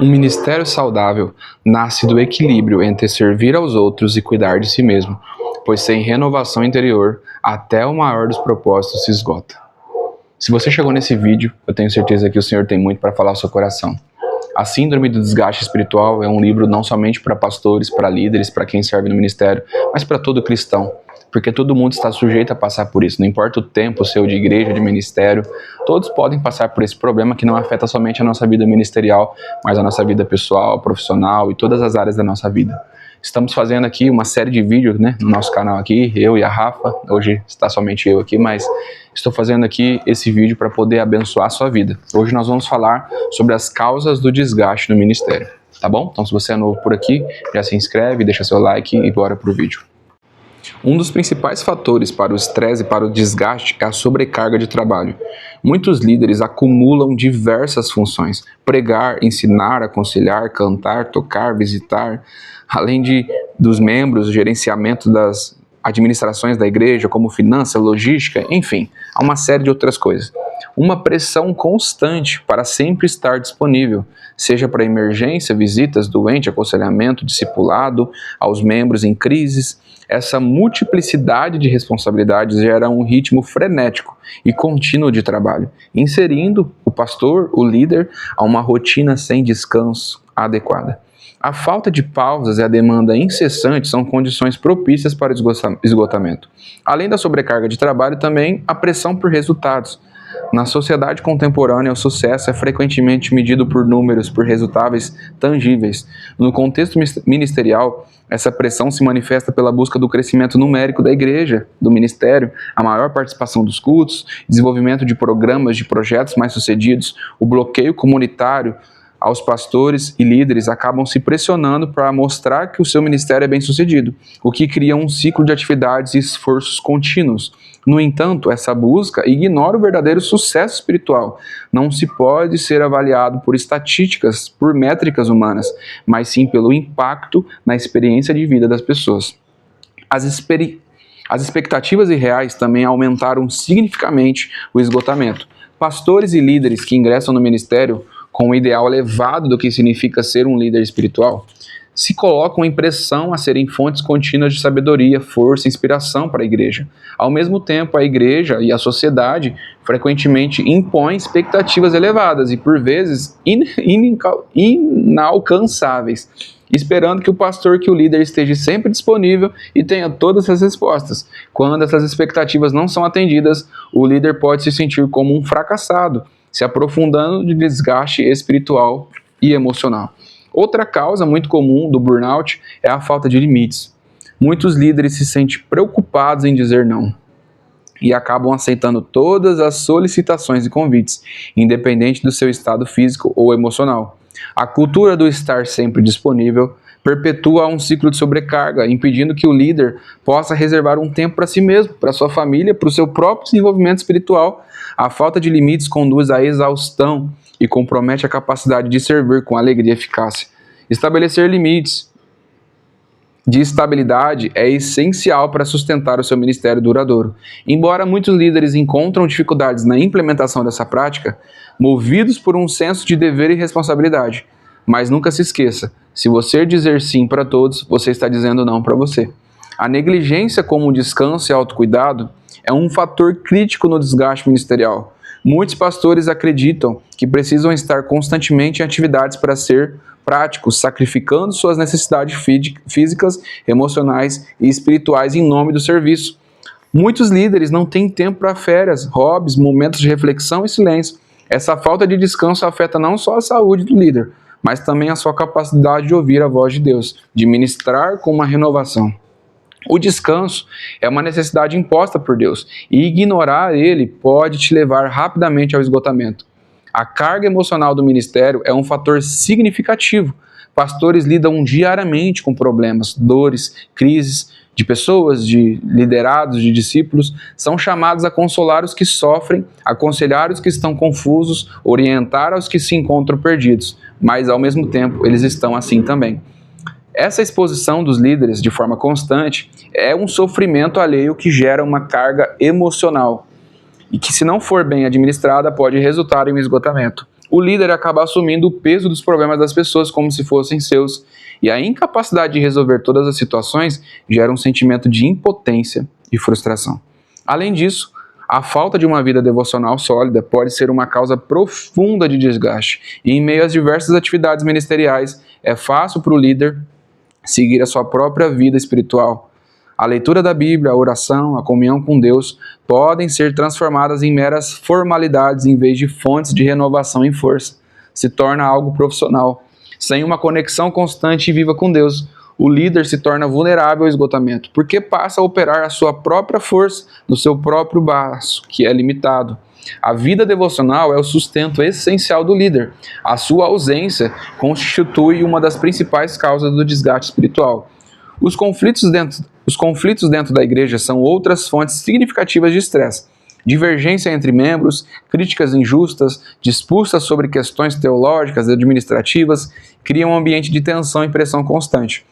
Um ministério saudável nasce do equilíbrio entre servir aos outros e cuidar de si mesmo, pois sem renovação interior, até o maior dos propósitos se esgota. Se você chegou nesse vídeo, eu tenho certeza que o Senhor tem muito para falar ao seu coração. A Síndrome do Desgaste Espiritual é um livro não somente para pastores, para líderes, para quem serve no ministério, mas para todo cristão, porque todo mundo está sujeito a passar por isso, não importa o tempo seu de igreja, de ministério, todos podem passar por esse problema que não afeta somente a nossa vida ministerial, mas a nossa vida pessoal, profissional e todas as áreas da nossa vida. Estamos fazendo aqui uma série de vídeos, no nosso canal aqui, eu e a Rafa. Hoje está somente eu aqui, mas estou fazendo aqui esse vídeo para poder abençoar a sua vida. Hoje nós vamos falar sobre as causas do desgaste no ministério, tá bom? Então se você é novo por aqui, já se inscreve, deixa seu like e bora pro vídeo. Um dos principais fatores para o estresse e para o desgaste é a sobrecarga de trabalho. Muitos líderes acumulam diversas funções: pregar, ensinar, aconselhar, cantar, tocar, visitar, além dos membros, o gerenciamento das administrações da igreja, como finança, logística, enfim, há uma série de outras coisas. Uma pressão constante para sempre estar disponível, seja para emergência, visitas, doente, aconselhamento, discipulado, aos membros em crises. Essa multiplicidade de responsabilidades gera um ritmo frenético e contínuo de trabalho, inserindo o pastor, o líder, a uma rotina sem descanso adequada. A falta de pausas e a demanda incessante são condições propícias para o esgotamento. Além da sobrecarga de trabalho, também a pressão por resultados. Na sociedade contemporânea, o sucesso é frequentemente medido por números, por resultados tangíveis. No contexto ministerial, essa pressão se manifesta pela busca do crescimento numérico da igreja, do ministério, a maior participação dos cultos, desenvolvimento de programas, de projetos mais sucedidos, o bloqueio comunitário aos pastores e líderes acabam se pressionando para mostrar que o seu ministério é bem sucedido, o que cria um ciclo de atividades e esforços contínuos. No entanto, essa busca ignora o verdadeiro sucesso espiritual. Não se pode ser avaliado por estatísticas, por métricas humanas, mas sim pelo impacto na experiência de vida das pessoas. As expectativas irreais também aumentaram significativamente o esgotamento. Pastores e líderes que ingressam no ministério com um ideal elevado do que significa ser um líder espiritual, se colocam em pressão a serem fontes contínuas de sabedoria, força e inspiração para a igreja. Ao mesmo tempo, a igreja e a sociedade frequentemente impõem expectativas elevadas e, por vezes, inalcançáveis, esperando que o pastor, que o líder esteja sempre disponível e tenha todas as respostas. Quando essas expectativas não são atendidas, o líder pode se sentir como um fracassado, se aprofundando de desgaste espiritual e emocional. Outra causa muito comum do burnout é a falta de limites. Muitos líderes se sentem preocupados em dizer não e acabam aceitando todas as solicitações e convites, independente do seu estado físico ou emocional. A cultura do estar sempre disponível perpetua um ciclo de sobrecarga, impedindo que o líder possa reservar um tempo para si mesmo, para sua família, para o seu próprio desenvolvimento espiritual. A falta de limites conduz à exaustão e compromete a capacidade de servir com alegria e eficácia. Estabelecer limites de estabilidade é essencial para sustentar o seu ministério duradouro. Embora muitos líderes encontram dificuldades na implementação dessa prática, movidos por um senso de dever e responsabilidade. Mas nunca se esqueça, se você dizer sim para todos, você está dizendo não para você. A negligência como descanso e autocuidado é um fator crítico no desgaste ministerial. Muitos pastores acreditam que precisam estar constantemente em atividades para ser práticos, sacrificando suas necessidades físicas, emocionais e espirituais em nome do serviço. Muitos líderes não têm tempo para férias, hobbies, momentos de reflexão e silêncio. Essa falta de descanso afeta não só a saúde do líder, mas também a sua capacidade de ouvir a voz de Deus, de ministrar com uma renovação. O descanso é uma necessidade imposta por Deus, e ignorar ele pode te levar rapidamente ao esgotamento. A carga emocional do ministério é um fator significativo. Pastores lidam diariamente com problemas, dores, crises de pessoas, de liderados, de discípulos. São chamados a consolar os que sofrem, aconselhar os que estão confusos, orientar os que se encontram perdidos. Mas, ao mesmo tempo, eles estão assim também. Essa exposição dos líderes de forma constante é um sofrimento alheio que gera uma carga emocional e que, se não for bem administrada, pode resultar em um esgotamento. o líder acaba assumindo o peso dos problemas das pessoas como se fossem seus, e a incapacidade de resolver todas as situações gera um sentimento de impotência e frustração. Além disso, a falta de uma vida devocional sólida pode ser uma causa profunda de desgaste, e em meio às diversas atividades ministeriais, é fácil para o líder seguir a sua própria vida espiritual. A leitura da Bíblia, a oração, a comunhão com Deus podem ser transformadas em meras formalidades em vez de fontes de renovação e força. Se torna algo profissional. Sem uma conexão constante e viva com Deus, o líder se torna vulnerável ao esgotamento, porque passa a operar a sua própria força no seu próprio braço, que é limitado. A vida devocional é o sustento essencial do líder. A sua ausência constitui uma das principais causas do desgaste espiritual. Os conflitos dentro da igreja são outras fontes significativas de estresse. Divergência entre membros, críticas injustas, disputas sobre questões teológicas e administrativas criam um ambiente de tensão e pressão constante.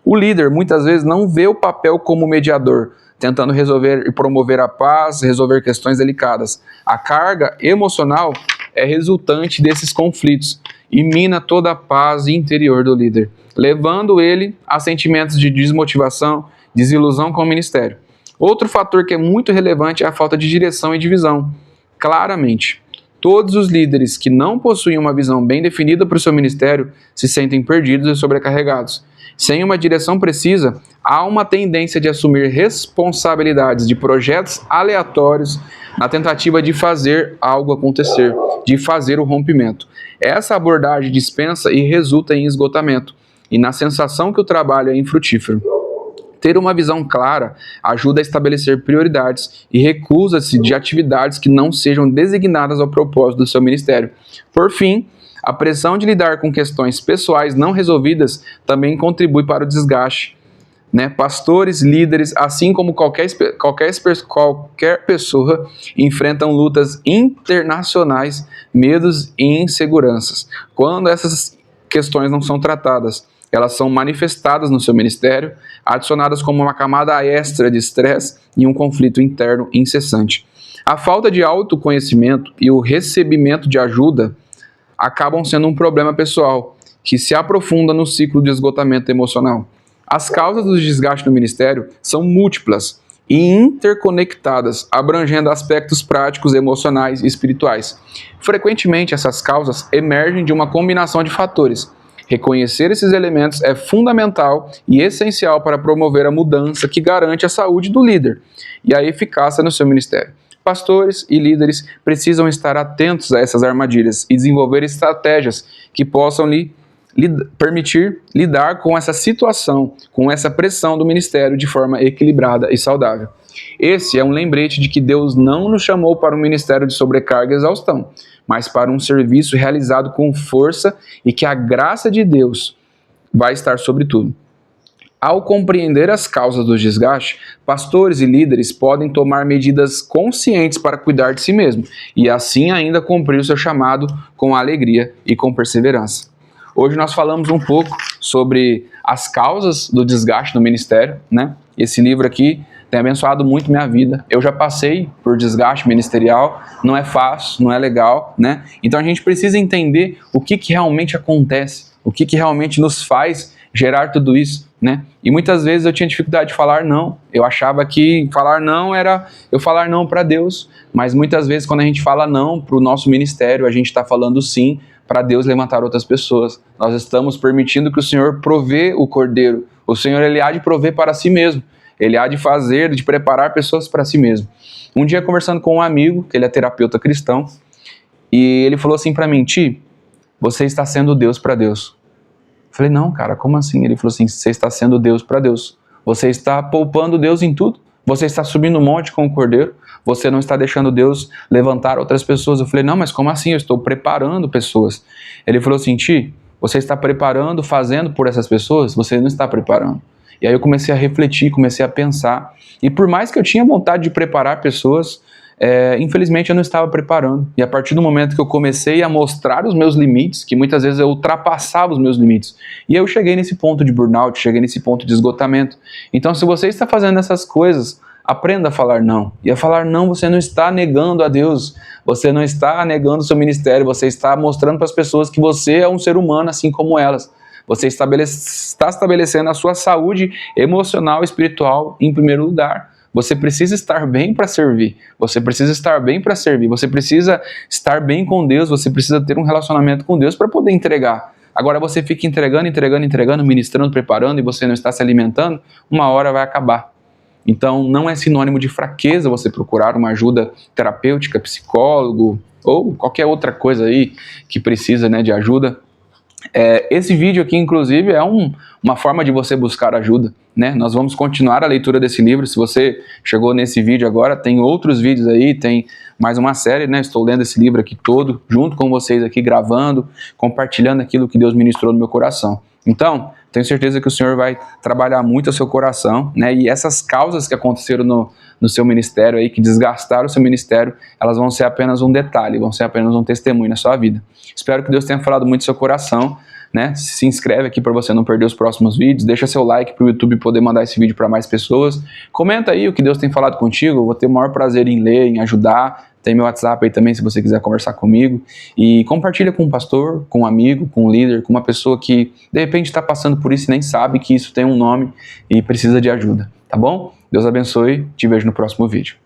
O líder muitas vezes não vê o papel como mediador, tentando resolver e promover a paz, resolver questões delicadas. A carga emocional é resultante desses conflitos e mina toda a paz interior do líder, levando ele a sentimentos de desmotivação, desilusão com o ministério. Outro fator que é muito relevante é a falta de direção e de visão. Claramente, todos os líderes que não possuem uma visão bem definida para o seu ministério se sentem perdidos e sobrecarregados. Sem uma direção precisa, há uma tendência de assumir responsabilidades de projetos aleatórios na tentativa de fazer algo acontecer, de fazer o rompimento. Essa abordagem dispensa e resulta em esgotamento, e na sensação que o trabalho é infrutífero. Ter uma visão clara ajuda a estabelecer prioridades e recusa-se de atividades que não sejam designadas ao propósito do seu ministério. Por fim, a pressão de lidar com questões pessoais não resolvidas também contribui para o desgaste. Pastores, líderes, assim como qualquer pessoa, enfrentam lutas internacionais, medos e inseguranças. Quando essas questões não são tratadas, elas são manifestadas no seu ministério, adicionadas como uma camada extra de estresse e um conflito interno incessante. A falta de autoconhecimento e o recebimento de ajuda acabam sendo um problema pessoal, que se aprofunda no ciclo de esgotamento emocional. As causas do desgaste no ministério são múltiplas e interconectadas, abrangendo aspectos práticos, emocionais e espirituais. Frequentemente, essas causas emergem de uma combinação de fatores. Reconhecer esses elementos é fundamental e essencial para promover a mudança que garante a saúde do líder e a eficácia no seu ministério. Pastores e líderes precisam estar atentos a essas armadilhas e desenvolver estratégias que possam permitir lidar com essa situação, com essa pressão do ministério de forma equilibrada e saudável. Esse é um lembrete de que Deus não nos chamou para um ministério de sobrecarga e exaustão, mas para um serviço realizado com força e que a graça de Deus vai estar sobre tudo. Ao compreender as causas do desgaste, pastores e líderes podem tomar medidas conscientes para cuidar de si mesmo e assim ainda cumprir o seu chamado com alegria e com perseverança. Hoje nós falamos um pouco sobre as causas do desgaste no ministério, Esse livro aqui tem abençoado muito minha vida. Eu já passei por desgaste ministerial, não é fácil, não é legal, Então a gente precisa entender o que realmente acontece, o que realmente nos faz gerar tudo isso, E muitas vezes eu tinha dificuldade de falar não. Eu achava que falar não era eu falar não para Deus, mas muitas vezes quando a gente fala não para o nosso ministério, a gente está falando sim para Deus levantar outras pessoas. Nós estamos permitindo que o Senhor provê o cordeiro. O Senhor, Ele há de prover para si mesmo. Ele há de fazer, de preparar pessoas para si mesmo. Um dia, conversando com um amigo, que ele é terapeuta cristão, e ele falou assim para mim: Ti, você está sendo Deus para Deus. Eu falei: não, cara, como assim? Ele falou assim: você está sendo Deus para Deus. Você está poupando Deus em tudo. Você está subindo um monte com o cordeiro. Você não está deixando Deus levantar outras pessoas. Eu falei: não, mas como assim? Eu estou preparando pessoas. Ele falou assim: Ti, você está preparando, fazendo por essas pessoas? Você não está preparando. E aí eu comecei a refletir, comecei a pensar. E por mais que eu tinha vontade de preparar pessoas, infelizmente eu não estava preparando. E a partir do momento que eu comecei a mostrar os meus limites, que muitas vezes eu ultrapassava os meus limites, e eu cheguei nesse ponto de burnout, cheguei nesse ponto de esgotamento. Então, se você está fazendo essas coisas, Aprenda a falar não. E a falar não, você não está negando a Deus, você não está negando o seu ministério, você está mostrando para as pessoas que você é um ser humano assim como elas. Você está estabelecendo a sua saúde emocional e espiritual em primeiro lugar. Você precisa estar bem para servir. Você precisa estar bem para servir. Você precisa estar bem com Deus. Você precisa ter um relacionamento com Deus para poder entregar. Agora você fica entregando, ministrando, preparando e você não está se alimentando, uma hora vai acabar. Então não é sinônimo de fraqueza você procurar uma ajuda terapêutica, psicólogo ou qualquer outra coisa aí que precisa, né, de ajuda. Esse vídeo aqui, inclusive, é uma forma de você buscar ajuda, né? Nós vamos continuar a leitura desse livro. Se você chegou nesse vídeo agora, tem outros vídeos aí, tem mais uma série, né? Estou lendo esse livro aqui todo, junto com vocês aqui, gravando, compartilhando aquilo que Deus ministrou no meu coração. Então, tenho certeza que o Senhor vai trabalhar muito o seu coração, né? E essas causas que aconteceram no seu ministério aí, que desgastaram o seu ministério, elas vão ser apenas um detalhe, vão ser apenas um testemunho na sua vida. Espero que Deus tenha falado muito no seu coração, né? Se inscreve aqui para você não perder os próximos vídeos, deixa seu like para o YouTube poder mandar esse vídeo para mais pessoas. Comenta aí o que Deus tem falado contigo, eu vou ter o maior prazer em ler, em ajudar. Tem meu WhatsApp aí também, se você quiser conversar comigo. E compartilha com um pastor, com um amigo, com um líder, com uma pessoa que de repente está passando por isso e nem sabe que isso tem um nome e precisa de ajuda, tá bom? Deus abençoe, te vejo no próximo vídeo.